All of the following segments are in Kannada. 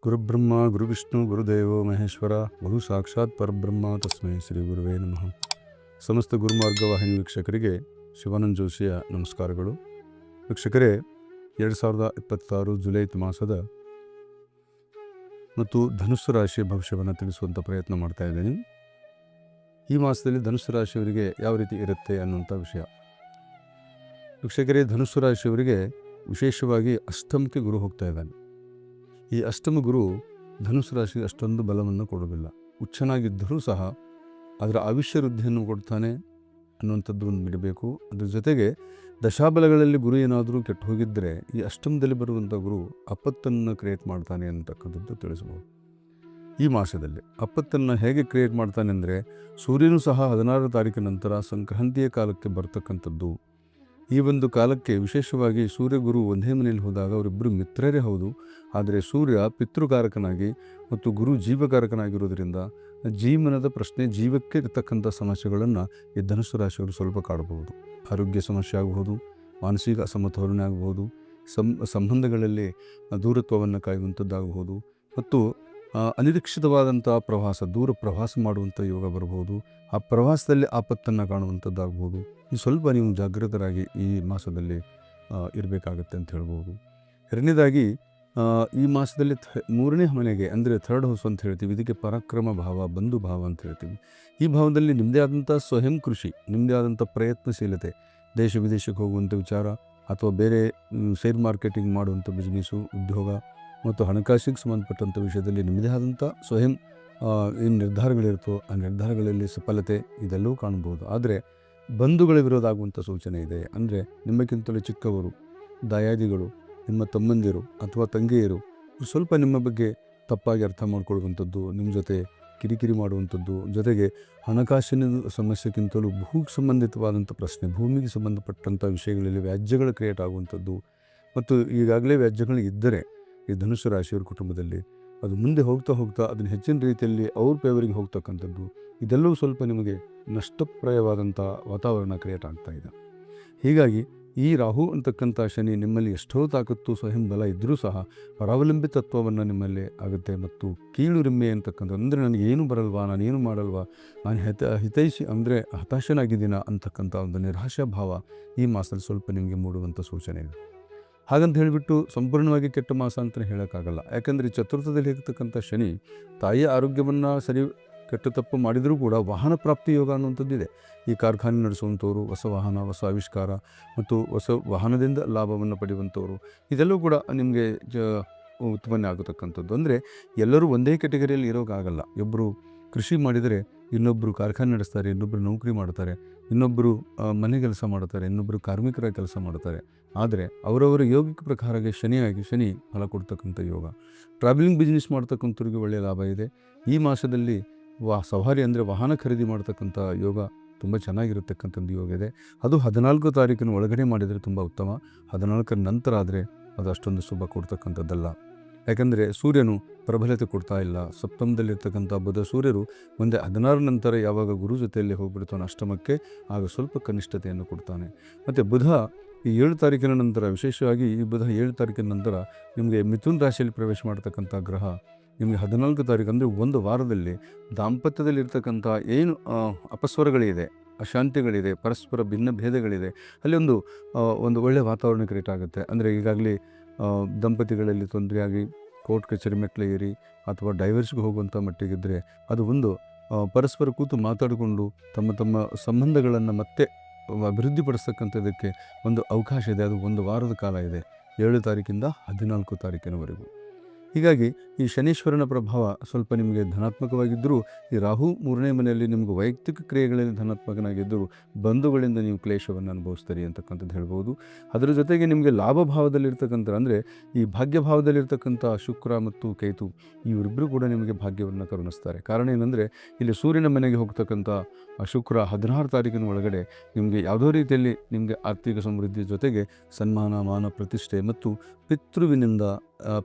ಗುರುಬ್ರಹ್ಮ ಗುರುವಿಷ್ಣು ಗುರುದೇವೋ ಮಹೇಶ್ವರ ಗುರು ಸಾಕ್ಷಾತ್ ಪರಬ್ರಹ್ಮ ತಸ್ಮೈ ಶ್ರೀ ಗುರುವೇ ನಮಃ. ಸಮಸ್ತ ಗುರುಮಾರ್ಗ ವಾಹಿನಿ ವೀಕ್ಷಕರಿಗೆ ಶಿವಾನಂದ ಜೋಶಿಯ ನಮಸ್ಕಾರಗಳು. ವೀಕ್ಷಕರೇ, 2026 ಜುಲೈ ಮಾಸದ ಮತ್ತು ಧನುಸ್ಸು ರಾಶಿಯ ಭವಿಷ್ಯವನ್ನು ತಿಳಿಸುವಂಥ ಪ್ರಯತ್ನ ಮಾಡ್ತಾ ಇದ್ದೀನಿ. ಈ ಮಾಸದಲ್ಲಿ ಧನುಸ್ಸು ರಾಶಿಯವರಿಗೆ ಯಾವ ರೀತಿ ಇರುತ್ತೆ ಅನ್ನುವಂಥ ವಿಷಯ. ವೀಕ್ಷಕರೇ, ಧನುಸ್ಸು ರಾಶಿಯವರಿಗೆ ವಿಶೇಷವಾಗಿ ಅಷ್ಟಮಕ್ಕೆ ಗುರು ಹೋಗ್ತಾ ಇದ್ದಾನೆ. ಈ ಅಷ್ಟಮ ಗುರು ಧನುಸ್ಸು ರಾಶಿಗೆ ಅಷ್ಟೊಂದು ಬಲವನ್ನು ಕೊಡೋದಿಲ್ಲ. ಉಚ್ಚನಾಗಿದ್ದರೂ ಸಹ ಅದರ ಆಯುಷ್ಯ ವೃದ್ಧಿಯನ್ನು ಕೊಡ್ತಾನೆ ಅನ್ನುವಂಥದ್ದು ಒಂದು ಬಿಡಬೇಕು. ಅದ್ರ ಜೊತೆಗೆ ದಶಾಬಲಗಳಲ್ಲಿ ಗುರು ಏನಾದರೂ ಕೆಟ್ಟು ಹೋಗಿದ್ದರೆ ಈ ಅಷ್ಟಮದಲ್ಲಿ ಬರುವಂಥ ಗುರು ಆಪತ್ತನ್ನು ಕ್ರಿಯೇಟ್ ಮಾಡ್ತಾನೆ ಅಂತಕ್ಕಂಥದ್ದು ತಿಳಿಸ್ಬೋದು. ಈ ಮಾಸದಲ್ಲಿ ಆಪತ್ತನ್ನು ಹೇಗೆ ಕ್ರಿಯೇಟ್ ಮಾಡ್ತಾನೆ ಅಂದರೆ, ಸೂರ್ಯನೂ ಸಹ 16 ತಾರೀಕಿನ ನಂತರ ಸಂಕ್ರಾಂತಿಯ ಕಾಲಕ್ಕೆ ಬರ್ತಕ್ಕಂಥದ್ದು. ಈ ಒಂದು ಕಾಲಕ್ಕೆ ವಿಶೇಷವಾಗಿ ಸೂರ್ಯ ಗುರು ಒಂದೇ ಮನೆಯಲ್ಲಿ ಹೋದಾಗ ಅವರಿಬ್ಬರು ಮಿತ್ರರೇ ಹೌದು. ಆದರೆ ಸೂರ್ಯ ಪಿತೃಕಾರಕನಾಗಿ ಮತ್ತು ಗುರು ಜೀವಕಾರಕನಾಗಿರೋದ್ರಿಂದ ಜೀವನದ ಪ್ರಶ್ನೆ, ಜೀವಕ್ಕೆ ಇರತಕ್ಕಂಥ ಸಮಸ್ಯೆಗಳನ್ನು ಈ ಧನುಸ್ಸು ರಾಶಿಯವರು ಸ್ವಲ್ಪ ಕಾಡಬಹುದು. ಆರೋಗ್ಯ ಸಮಸ್ಯೆ ಆಗಬಹುದು, ಮಾನಸಿಕ ಅಸಮತೋಲನೆ ಆಗಬಹುದು, ಸಂಬಂಧಗಳಲ್ಲಿ ದೂರತ್ವವನ್ನು ಕಾಯುವಂಥದ್ದಾಗಬಹುದು, ಮತ್ತು ಅನಿರೀಕ್ಷಿತವಾದಂಥ ದೂರ ಪ್ರವಾಸ ಮಾಡುವಂಥ ಯೋಗ ಬರಬಹುದು. ಆ ಪ್ರವಾಸದಲ್ಲಿ ಆಪತ್ತನ್ನು ಕಾಣುವಂಥದ್ದಾಗ್ಬೋದು. ಈ ಸ್ವಲ್ಪ ನೀವು ಜಾಗೃತರಾಗಿ ಈ ಮಾಸದಲ್ಲಿ ಇರಬೇಕಾಗತ್ತೆ ಅಂತ ಹೇಳ್ಬೋದು. ಎರಡನೇದಾಗಿ ಈ ಮಾಸದಲ್ಲಿ 3ನೇ ಮನೆಗೆ ಅಂದರೆ 3rd ಹೌಸ್ ಅಂತ ಹೇಳ್ತೀವಿ. ಇದಕ್ಕೆ ಪರಾಕ್ರಮ ಭಾವ, ಬಂಧು ಭಾವ ಅಂತ ಹೇಳ್ತೀವಿ. ಈ ಭಾವದಲ್ಲಿ ನಿಮ್ಮದೇ ಆದಂಥ ಸ್ವಯಂ ಕೃಷಿ, ನಿಮ್ಮದೇ ಆದಂಥ ಪ್ರಯತ್ನಶೀಲತೆ, ದೇಶ ವಿದೇಶಕ್ಕೆ ಹೋಗುವಂಥ ವಿಚಾರ ಅಥವಾ ಬೇರೆ ಶೇರ್ ಮಾರ್ಕೆಟಿಂಗ್ ಮಾಡುವಂಥ ಬಿಸ್ನೆಸ್ಸು, ಉದ್ಯೋಗ ಮತ್ತು ಹಣಕಾಸಿಗೆ ಸಂಬಂಧಪಟ್ಟಂಥ ವಿಷಯದಲ್ಲಿ ನಿಮ್ಮದೇ ಆದಂಥ ಸ್ವಯಂ ಏನು ನಿರ್ಧಾರಗಳಿರುತ್ತೋ ಆ ನಿರ್ಧಾರಗಳಲ್ಲಿ ಸಫಲತೆ ಇದೆಲ್ಲವೂ ಕಾಣಬಹುದು. ಆದರೆ ಬಂಧುಗಳ ವಿರೋಧ ಆಗುವಂಥ ಸೂಚನೆ ಇದೆ. ಅಂದರೆ ನಿಮ್ಮಕ್ಕಿಂತಲೂ ಚಿಕ್ಕವರು, ದಾಯಾದಿಗಳು, ನಿಮ್ಮ ತಮ್ಮಂದಿರು ಅಥವಾ ತಂಗಿಯರು ಸ್ವಲ್ಪ ನಿಮ್ಮ ಬಗ್ಗೆ ತಪ್ಪಾಗಿ ಅರ್ಥ ಮಾಡ್ಕೊಳ್ಳುವಂಥದ್ದು, ನಿಮ್ಮ ಜೊತೆ ಕಿರಿಕಿರಿ ಮಾಡುವಂಥದ್ದು, ಜೊತೆಗೆ ಹಣಕಾಸಿನ ಸಮಸ್ಯೆಗಿಂತಲೂ ಭೂಗೆ ಸಂಬಂಧಿತವಾದಂಥ ಪ್ರಶ್ನೆ, ಭೂಮಿಗೆ ಸಂಬಂಧಪಟ್ಟಂಥ ವಿಷಯಗಳಲ್ಲಿ ವ್ಯಾಜ್ಯಗಳು ಕ್ರಿಯೇಟ್ ಆಗುವಂಥದ್ದು, ಮತ್ತು ಈಗಾಗಲೇ ವ್ಯಾಜ್ಯಗಳು ಇದ್ದರೆ ಈ ಧನುಸ್ಸು ರಾಶಿಯವರ ಕುಟುಂಬದಲ್ಲಿ ಅದು ಮುಂದೆ ಹೋಗ್ತಾ ಹೋಗ್ತಾ ಅದನ್ನು ಹೆಚ್ಚಿನ ರೀತಿಯಲ್ಲಿ ಅವ್ರ ಫೇವರಿಗೆ ಹೋಗ್ತಕ್ಕಂಥದ್ದು, ಇದೆಲ್ಲವೂ ಸ್ವಲ್ಪ ನಿಮಗೆ ನಷ್ಟಪ್ರಾಯವಾದಂಥ ವಾತಾವರಣ ಕ್ರಿಯೇಟ್ ಆಗ್ತಾ ಇದೆ. ಹೀಗಾಗಿ ಈ ರಾಹು ಅಂತಕ್ಕಂಥ ಶನಿ ನಿಮ್ಮಲ್ಲಿ ಎಷ್ಟೋ ತಾಕತ್ತು, ಸ್ವಯಂ ಬಲ ಇದ್ದರೂ ಸಹ ಪರಾವಲಂಬಿತತ್ವವನ್ನು ನಿಮ್ಮಲ್ಲಿ ಆಗುತ್ತೆ. ಮತ್ತು ಕೀಳುರಿಮೆ ಅಂತಕ್ಕಂಥ, ಅಂದರೆ ನನಗೇನು ಬರಲ್ವಾ, ನಾನೇನು ಮಾಡಲ್ವಾ, ನಾನು ಹಿತೈಷಿ ಅಂದರೆ ಹತಾಶನಾಗಿದ್ದೀನ ಅಂತಕ್ಕಂಥ ಒಂದು ನಿರಾಶಾ ಭಾವ ಈ ಮಾಸದಲ್ಲಿ ಸ್ವಲ್ಪ ನಿಮಗೆ ಮೂಡುವಂಥ ಸೂಚನೆ ಇದೆ. ಹಾಗಂತ ಹೇಳಿಬಿಟ್ಟು ಸಂಪೂರ್ಣವಾಗಿ ಕೆಟ್ಟ ಮಾಸ ಅಂತಲೇ ಹೇಳೋಕ್ಕಾಗಲ್ಲ. ಯಾಕಂದರೆ ಚತುರ್ಥದಲ್ಲಿ ಇರತಕ್ಕಂಥ ಶನಿ ತಾಯಿಯ ಆರೋಗ್ಯವನ್ನು ಸರಿ ಕೆಟ್ಟ ತಪ್ಪು ಮಾಡಿದರೂ ಕೂಡ ವಾಹನ ಪ್ರಾಪ್ತಿ ಯೋಗ ಅನ್ನುವಂಥದ್ದಿದೆ. ಈ ಕಾರ್ಖಾನೆ ನಡೆಸುವಂಥವ್ರು, ಹೊಸ ವಾಹನ, ಹೊಸ ಆವಿಷ್ಕಾರ ಮತ್ತು ಹೊಸ ವಾಹನದಿಂದ ಲಾಭವನ್ನು ಪಡೆಯುವಂಥವ್ರು, ಇದೆಲ್ಲವೂ ಕೂಡ ನಿಮಗೆ ಉತ್ಪನ್ನ ಆಗತಕ್ಕಂಥದ್ದು. ಅಂದರೆ ಎಲ್ಲರೂ ಒಂದೇ ಕೆಟಗರಿಯಲ್ಲಿ ಇರೋಕ್ಕಾಗಲ್ಲ. ಒಬ್ಬರು ಕೃಷಿ ಮಾಡಿದರೆ ಇನ್ನೊಬ್ಬರು ಕಾರ್ಖಾನೆ ನಡೆಸ್ತಾರೆ, ಇನ್ನೊಬ್ಬರು ನೌಕರಿ ಮಾಡ್ತಾರೆ, ಇನ್ನೊಬ್ಬರು ಮನೆ ಕೆಲಸ ಮಾಡ್ತಾರೆ, ಇನ್ನೊಬ್ಬರು ಕಾರ್ಮಿಕರ ಕೆಲಸ ಮಾಡ್ತಾರೆ. ಆದರೆ ಅವರವರ ಯೋಗಿಕ ಪ್ರಕಾರಕ್ಕೆ ಶನಿ ಫಲ ಕೊಡ್ತಕ್ಕಂಥ ಯೋಗ. ಟ್ರಾವೆಲಿಂಗ್ ಬಿಸ್ನೆಸ್ ಮಾಡ್ತಕ್ಕಂಥವ್ರಿಗೆ ಒಳ್ಳೆಯ ಲಾಭ ಇದೆ. ಈ ಮಾಸದಲ್ಲಿ ಸವಾರಿ ಅಂದರೆ ವಾಹನ ಖರೀದಿ ಮಾಡ್ತಕ್ಕಂಥ ಯೋಗ ತುಂಬ ಚೆನ್ನಾಗಿರತಕ್ಕಂಥದ್ದು ಯೋಗ ಇದೆ. ಅದು 14 ತಾರೀಕಿನ ಒಳಗಡೆ ಮಾಡಿದರೆ ತುಂಬ ಉತ್ತಮ. 14ರ ನಂತರ ಆದರೆ ಅದು ಅಷ್ಟೊಂದು ಶುಭ ಕೊಡ್ತಕ್ಕಂಥದ್ದಲ್ಲ. ಯಾಕಂದರೆ ಸೂರ್ಯನು ಪ್ರಬಲತೆ ಕೊಡ್ತಾ ಇಲ್ಲ. ಸಪ್ತಮದಲ್ಲಿರ್ತಕ್ಕಂಥ ಬುಧ ಸೂರ್ಯರು ಮುಂದೆ 16 ನಂತರ ಯಾವಾಗ ಗುರು ಜೊತೆಯಲ್ಲಿ ಹೋಗ್ಬಿಡ್ತಾನೆ ಅಷ್ಟಮಕ್ಕೆ, ಆಗ ಸ್ವಲ್ಪ ಕನಿಷ್ಠತೆಯನ್ನು ಕೊಡ್ತಾನೆ. ಮತ್ತು ಬುಧ ಈ 7 ತಾರೀಕಿನ ನಂತರ, ವಿಶೇಷವಾಗಿ ಈ ಬುಧ 7 ತಾರೀಕಿನ ನಂತರ ನಿಮಗೆ ಮಿಥುನ್ ರಾಶಿಯಲ್ಲಿ ಪ್ರವೇಶ ಮಾಡ್ತಕ್ಕಂಥ ಗ್ರಹ ನಿಮಗೆ 14 ತಾರೀಕು ಅಂದರೆ ಒಂದು ವಾರದಲ್ಲಿ ದಾಂಪತ್ಯದಲ್ಲಿರ್ತಕ್ಕಂಥ ಏನು ಅಪಸ್ವರಗಳಿದೆ, ಅಶಾಂತಿಗಳಿದೆ, ಪರಸ್ಪರ ಭಿನ್ನ ಭೇದಗಳಿದೆ, ಅಲ್ಲಿ ಒಂದು ಒಳ್ಳೆಯ ವಾತಾವರಣ ಕ್ರಿಯೇಟ್ ಆಗುತ್ತೆ. ಅಂದರೆ ಈಗಾಗಲೇ ದಂಪತಿಗಳಲ್ಲಿ ತೊಂದರೆಯಾಗಿ ಕೋರ್ಟ್ ಕಚೇರಿ ಮೆಟ್ಲು ಏರಿ ಅಥವಾ ಡೈವರ್ಸ್ಗೆ ಹೋಗುವಂಥ ಮಟ್ಟಿಗಿದ್ದರೆ ಅದು ಪರಸ್ಪರ ಕೂತು ಮಾತಾಡಿಕೊಂಡು ತಮ್ಮ ಸಂಬಂಧಗಳನ್ನು ಮತ್ತೆ ಅಭಿವೃದ್ಧಿಪಡಿಸ್ತಕ್ಕಂಥದ್ದಕ್ಕೆ ಒಂದು ಅವಕಾಶ ಇದೆ. ಅದು ಒಂದು ವಾರದ ಕಾಲ ಇದೆ, 7 ತಾರೀಕಿಂದ 14 ತಾರೀಕಿನವರೆಗೂ. ಹೀಗಾಗಿ ಈ ಶನೀಶ್ವರನ ಪ್ರಭಾವ ಸ್ವಲ್ಪ ನಿಮಗೆ ಧನಾತ್ಮಕವಾಗಿದ್ದರೂ, ಈ ರಾಹು 3ನೇ ಮನೆಯಲ್ಲಿ ನಿಮಗೆ ವೈಯಕ್ತಿಕ ಕ್ರಿಯೆಗಳಲ್ಲಿ ಧನಾತ್ಮಕನಾಗಿದ್ದರೂ ಬಂಧುಗಳಿಂದ ನೀವು ಕ್ಲೇಶವನ್ನು ಅನುಭವಿಸ್ತೀರಿ ಅಂತಕ್ಕಂಥದ್ದು ಹೇಳ್ಬೋದು. ಅದರ ಜೊತೆಗೆ ನಿಮಗೆ ಲಾಭ ಭಾವದಲ್ಲಿರ್ತಕ್ಕಂಥ, ಅಂದರೆ ಈ ಭಾಗ್ಯ ಭಾವದಲ್ಲಿರ್ತಕ್ಕಂಥ ಶುಕ್ರ ಮತ್ತು ಕೇತು ಇವರಿಬ್ಬರು ಕೂಡ ನಿಮಗೆ ಭಾಗ್ಯವನ್ನು ಕರುಣಿಸ್ತಾರೆ. ಕಾರಣ ಏನಂದರೆ, ಇಲ್ಲಿ ಸೂರ್ಯನ ಮನೆಗೆ ಹೋಗ್ತಕ್ಕಂಥ ಶುಕ್ರ 16 ತಾರೀಕಿನ ಒಳಗಡೆ ನಿಮಗೆ ಯಾವುದೋ ರೀತಿಯಲ್ಲಿ ನಿಮಗೆ ಆರ್ಥಿಕ ಸಮೃದ್ಧಿ ಜೊತೆಗೆ ಸನ್ಮಾನ, ಮಾನ, ಪ್ರತಿಷ್ಠೆ ಮತ್ತು ಪಿತೃವಿನಿಂದ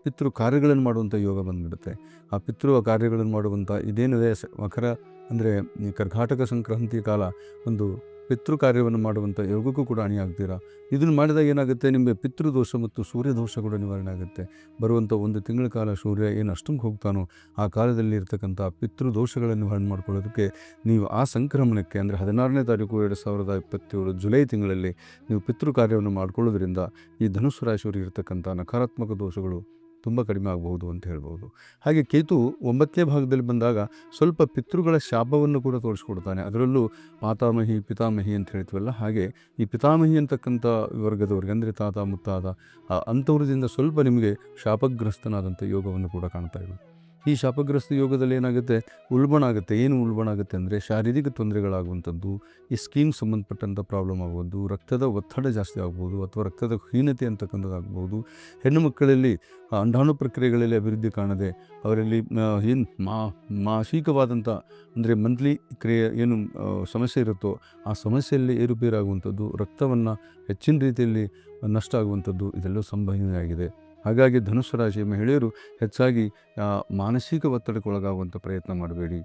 ಪಿತೃ ಕಾರ್ಯಗಳನ್ನು ಮಾಡುವಂಥ ಯೋಗ ಬಂದುಬಿಡುತ್ತೆ. ಆ ಪಿತೃ ಕಾರ್ಯಗಳನ್ನು ಮಾಡುವಂಥ ಇದೇನಿದೆ ಮಕರ ಅಂದರೆ ಈ ಕರ್ಕಾಟಕ ಸಂಕ್ರಾಂತಿ ಕಾಲ ಒಂದು ಪಿತೃ ಕಾರ್ಯವನ್ನು ಮಾಡುವಂಥ ಯೋಗಕ್ಕೂ ಕೂಡ ಅಣಿಯಾಗ್ತೀರಾ. ಇದನ್ನು ಮಾಡಿದಾಗ ಏನಾಗುತ್ತೆ, ನಿಮಗೆ ಪಿತೃದೋಷ ಮತ್ತು ಸೂರ್ಯದೋಷ ಕೂಡ ನಿವಾರಣೆ ಆಗುತ್ತೆ. ಬರುವಂಥ 1 ತಿಂಗಳ ಕಾಲ ಸೂರ್ಯ ಏನು ಅಷ್ಟಂಗೆ ಹೋಗ್ತಾನೋ ಆ ಕಾಲದಲ್ಲಿ ಇರ್ತಕ್ಕಂಥ ಪಿತೃದೋಷಗಳನ್ನು ನಿವಾರಣೆ ಮಾಡ್ಕೊಳ್ಳೋದಕ್ಕೆ ನೀವು ಆ ಸಂಕ್ರಮಣಕ್ಕೆ ಅಂದರೆ 16ನೇ ತಾರೀಕು 2027 ಜುಲೈ ತಿಂಗಳಲ್ಲಿ ನೀವು ಪಿತೃ ಕಾರ್ಯವನ್ನು ಮಾಡಿಕೊಳ್ಳೋದ್ರಿಂದ ಈ ಧನುಸ್ಸು ರಾಶಿಯವರಿಗೆ ಇರತಕ್ಕಂಥ ನಕಾರಾತ್ಮಕ ದೋಷಗಳು ತುಂಬ ಕಡಿಮೆ ಆಗಬಹುದು ಅಂತ ಹೇಳ್ಬೋದು. ಹಾಗೆ ಕೇತು 9ನೇ ಭಾಗದಲ್ಲಿ ಬಂದಾಗ ಸ್ವಲ್ಪ ಪಿತೃಗಳ ಶಾಪವನ್ನು ಕೂಡ ತೋರಿಸ್ಕೊಡ್ತಾನೆ. ಅದರಲ್ಲೂ ಮಾತಾಮಹಿ ಪಿತಾಮಹಿ ಅಂತ ಹೇಳ್ತೀವಲ್ಲ, ಹಾಗೆ ಈ ಪಿತಾಮಹಿ ಅಂತಕ್ಕಂಥ ವರ್ಗದವ್ರಿಗೆ ಅಂದರೆ ತಾತ ಮುತ್ತಾತ ಅಂಥವ್ರದಿಂದ ಸ್ವಲ್ಪ ನಿಮಗೆ ಶಾಪಗ್ರಸ್ತನಾದಂಥ ಯೋಗವನ್ನು ಕೂಡ ಕಾಣ್ತಾ ಇದ್ದೀವಿ. ಈ ಶಾಪಗ್ರಸ್ತ ಯೋಗದಲ್ಲಿ ಏನಾಗುತ್ತೆ, ಉಲ್ಬಣ ಆಗುತ್ತೆ. ಏನು ಉಲ್ಬಣ ಆಗುತ್ತೆ ಅಂದರೆ ಶಾರೀರಿಕ ತೊಂದರೆಗಳಾಗುವಂಥದ್ದು, ಈ ಸ್ಕೀಮ್ ಸಂಬಂಧಪಟ್ಟಂಥ ಪ್ರಾಬ್ಲಮ್ ಆಗ್ಬೋದು, ರಕ್ತದ ಒತ್ತಡ ಜಾಸ್ತಿ ಆಗ್ಬೋದು ಅಥವಾ ರಕ್ತದ ಹೀನತೆ ಅಂತಕ್ಕಂಥದ್ದಾಗ್ಬೋದು. ಹೆಣ್ಣು ಮಕ್ಕಳಲ್ಲಿ ಅಂಡಾಣು ಪ್ರಕ್ರಿಯೆಗಳಲ್ಲಿ ಅಭಿವೃದ್ಧಿ ಕಾಣದೆ ಅವರಲ್ಲಿ ಏನು ಮಾಸಿಕವಾದಂಥ ಅಂದರೆ ಮಂತ್ಲಿ ಕ್ರಿಯೆ ಏನು ಸಮಸ್ಯೆ ಇರುತ್ತೋ ಆ ಸಮಸ್ಯೆಯಲ್ಲಿ ಏರುಪೇರಾಗುವಂಥದ್ದು, ರಕ್ತವನ್ನು ಹೆಚ್ಚಿನ ರೀತಿಯಲ್ಲಿ ನಷ್ಟ ಆಗುವಂಥದ್ದು ಇದೆಲ್ಲವೂ ಸಂಭವನೀಯವಾಗಿದೆ. ಹಾಗಾಗಿ ಧನುಸ್ಸು ರಾಶಿಯ ಮಹಿಳೆಯರು ಹೆಚ್ಚಾಗಿ ಮಾನಸಿಕ ಒತ್ತಡಕ್ಕೆ ಒಳಗಾಗುವಂಥ ಪ್ರಯತ್ನ ಮಾಡಬೇಡಿ.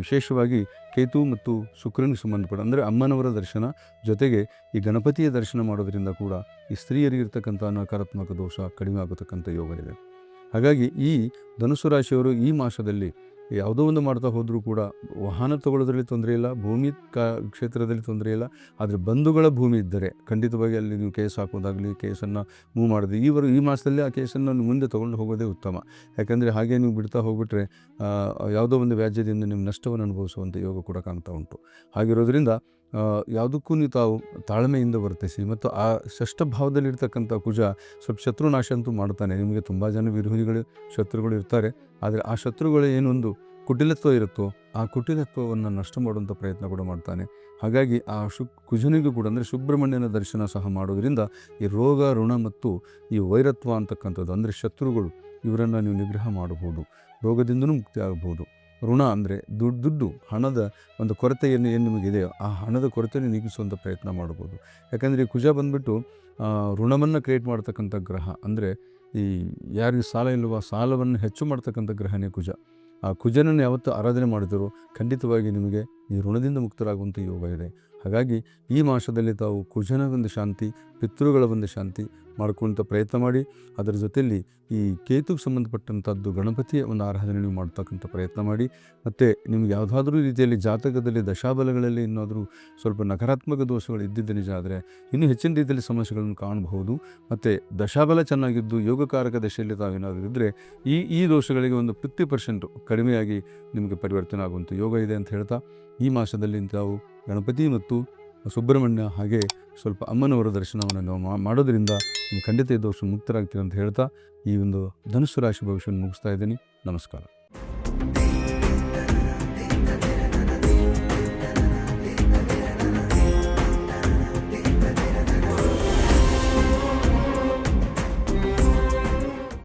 ವಿಶೇಷವಾಗಿ ಕೇತು ಮತ್ತು ಶುಕ್ರನಿಗೆ ಸಂಬಂಧಪಟ್ಟ ಅಂದರೆ ಅಮ್ಮನವರ ದರ್ಶನ ಜೊತೆಗೆ ಈ ಗಣಪತಿಯ ದರ್ಶನ ಮಾಡೋದರಿಂದ ಕೂಡ ಈ ಸ್ತ್ರೀಯರಿಗಿರ್ತಕ್ಕಂಥ ನಕಾರಾತ್ಮಕ ದೋಷ ಕಡಿಮೆ ಆಗತಕ್ಕಂಥ ಯೋಗ ಇದೆ. ಹಾಗಾಗಿ ಈ ಧನುಸ್ಸು ರಾಶಿಯವರು ಈ ಮಾಸದಲ್ಲಿ ಯಾವುದೋ ಒಂದು ಮಾಡ್ತಾ ಹೋದರೂ ಕೂಡ ವಾಹನ ತಗೊಳ್ಳೋದ್ರಲ್ಲಿ ತೊಂದರೆ ಇಲ್ಲ, ಭೂಮಿ ಕ್ಷೇತ್ರದಲ್ಲಿ ತೊಂದರೆ ಇಲ್ಲ. ಆದರೆ ಬಂಧುಗಳ ಭೂಮಿ ಇದ್ದರೆ ಖಂಡಿತವಾಗಿ ಅಲ್ಲಿ ನೀವು ಕೇಸ್ ಹಾಕೋದಾಗಲಿ, ಕೇಸನ್ನು ಮೂವ್ ಮಾಡಿದೆ ಈ ಮಾಸದಲ್ಲಿ ಆ ಕೇಸನ್ನು ಮುಂದೆ ತೊಗೊಂಡು ಹೋಗೋದೇ ಉತ್ತಮ. ಯಾಕಂದರೆ ಹಾಗೆ ನೀವು ಬಿಡ್ತಾ ಹೋಗ್ಬಿಟ್ರೆ ಯಾವುದೋ ಒಂದು ವ್ಯಾಜ್ಯದಿಂದ ನಿಮ್ಮ ನಷ್ಟವನ್ನು ಅನುಭವಿಸುವಂಥ ಯೋಗ ಕೂಡ ಕಾಣ್ತಾ ಉಂಟು. ಹಾಗಿರೋದ್ರಿಂದ ಯಾವುದಕ್ಕೂ ನೀವು ತಾವು ತಾಳ್ಮೆಯಿಂದ ವರ್ತಿಸಿ. ಮತ್ತು ಆ ಷಷ್ಠ ಭಾವದಲ್ಲಿರ್ತಕ್ಕಂಥ ಕುಜ ಸ್ವಲ್ಪ ಶತ್ರುನಾಶ ಅಂತೂ ಮಾಡ್ತಾನೆ. ನಿಮಗೆ ತುಂಬ ಜನ ವಿರೋಧಿಗಳು ಶತ್ರುಗಳು ಇರ್ತಾರೆ. ಆದರೆ ಆ ಶತ್ರುಗಳು ಏನೊಂದು ಕುಟಿಲತ್ವ ಇರುತ್ತೋ ಆ ಕುಟಿಲತ್ವವನ್ನು ನಷ್ಟ ಮಾಡುವಂಥ ಪ್ರಯತ್ನ ಕೂಡ ಮಾಡ್ತಾನೆ. ಹಾಗಾಗಿ ಆ ಕುಜನಿಗೂ ಕೂಡ ಅಂದರೆ ಸುಬ್ರಹ್ಮಣ್ಯನ ದರ್ಶನ ಸಹ ಮಾಡೋದ್ರಿಂದ ಈ ರೋಗ ಋಣ ಮತ್ತು ಈ ವೈರತ್ವ ಅಂತಕ್ಕಂಥದ್ದು ಅಂದರೆ ಶತ್ರುಗಳು ಇವರನ್ನು ನೀವು ನಿಗ್ರಹ ಮಾಡಬಹುದು, ರೋಗದಿಂದನೂ ಮುಕ್ತಿ ಆಗಬಹುದು. ಋಣ ಅಂದರೆ ದುಡ್ಡು ಹಣದ ಒಂದು ಕೊರತೆ ಏನು ನಿಮಗಿದೆಯೋ ಆ ಹಣದ ಕೊರತೆಯನ್ನು ನೀಗಿಸುವಂಥ ಪ್ರಯತ್ನ ಮಾಡ್ಬೋದು. ಯಾಕಂದರೆ ಈ ಕುಜ ಬಂದುಬಿಟ್ಟು ಋಣವನ್ನು ಕ್ರಿಯೇಟ್ ಮಾಡ್ತಕ್ಕಂಥ ಗ್ರಹ. ಅಂದರೆ ಈ ಯಾರಿಗೆ ಸಾಲ ಇಲ್ಲವೋ ಸಾಲವನ್ನು ಹೆಚ್ಚು ಮಾಡ್ತಕ್ಕಂಥ ಗ್ರಹನೇ ಕುಜ. ಆ ಕುಜನನ್ನು ಯಾವತ್ತು ಆರಾಧನೆ ಮಾಡಿದರೂ ಖಂಡಿತವಾಗಿ ನಿಮಗೆ ಈ ಋಣದಿಂದ ಮುಕ್ತರಾಗುವಂಥ ಯೋಗ ಇದೆ. ಹಾಗಾಗಿ ಈ ಮಾಸದಲ್ಲಿ ತಾವು ಕುಜನ ಒಂದು ಶಾಂತಿ, ಪಿತೃಗಳ ಒಂದು ಶಾಂತಿ ಮಾಡ್ಕೊಳ್ಳುವಂಥ ಪ್ರಯತ್ನ ಮಾಡಿ. ಅದರ ಜೊತೆಯಲ್ಲಿ ಈ ಕೇತುಗೆ ಸಂಬಂಧಪಟ್ಟಂಥದ್ದು ಗಣಪತಿಯ ಒಂದು ಆರಾಧನೆ ನೀವು ಮಾಡ್ತಕ್ಕಂಥ ಪ್ರಯತ್ನ ಮಾಡಿ. ಮತ್ತು ನಿಮ್ಗೆ ಯಾವುದಾದ್ರೂ ರೀತಿಯಲ್ಲಿ ಜಾತಕದಲ್ಲಿ ದಶಾಬಲಗಳಲ್ಲಿ ಏನಾದರೂ ಸ್ವಲ್ಪ ನಕಾರಾತ್ಮಕ ದೋಷಗಳು ಇದ್ದಿದ್ದು ನಿಜ ಆದರೆ ಇನ್ನೂ ಹೆಚ್ಚಿನ ರೀತಿಯಲ್ಲಿ ಸಮಸ್ಯೆಗಳನ್ನು ಕಾಣಬಹುದು. ಮತ್ತು ದಶಾಬಲ ಚೆನ್ನಾಗಿದ್ದು ಯೋಗಕಾರಕ ದಶೆಯಲ್ಲಿ ತಾವೇನಾದರೂ ಇದ್ದರೆ ಈ ದೋಷಗಳಿಗೆ ಒಂದು 50% ಕಡಿಮೆಯಾಗಿ ನಿಮಗೆ ಪರಿವರ್ತನೆ ಆಗುವಂಥ ಯೋಗ ಇದೆ ಅಂತ ಹೇಳ್ತಾ ಈ ಮಾಸದಲ್ಲಿ ತಾವು ಗಣಪತಿ ಮತ್ತು ಸುಬ್ರಹ್ಮಣ್ಯ ಹಾಗೆ ಸ್ವಲ್ಪ ಅಮ್ಮನವರ ದರ್ಶನವನ್ನು ನಾವು ಮಾಡೋದ್ರಿಂದ ಖಂಡಿತ ದೋಷ ಮುಕ್ತರಾಗ್ತೀರಿ ಅಂತ ಹೇಳ್ತಾ ಈ ಒಂದು ಧನುಸ್ಸು ರಾಶಿ ಭವಿಷ್ಯವನ್ನು ಮುಗಿಸ್ತಾ ಇದ್ದೀನಿ. ನಮಸ್ಕಾರ.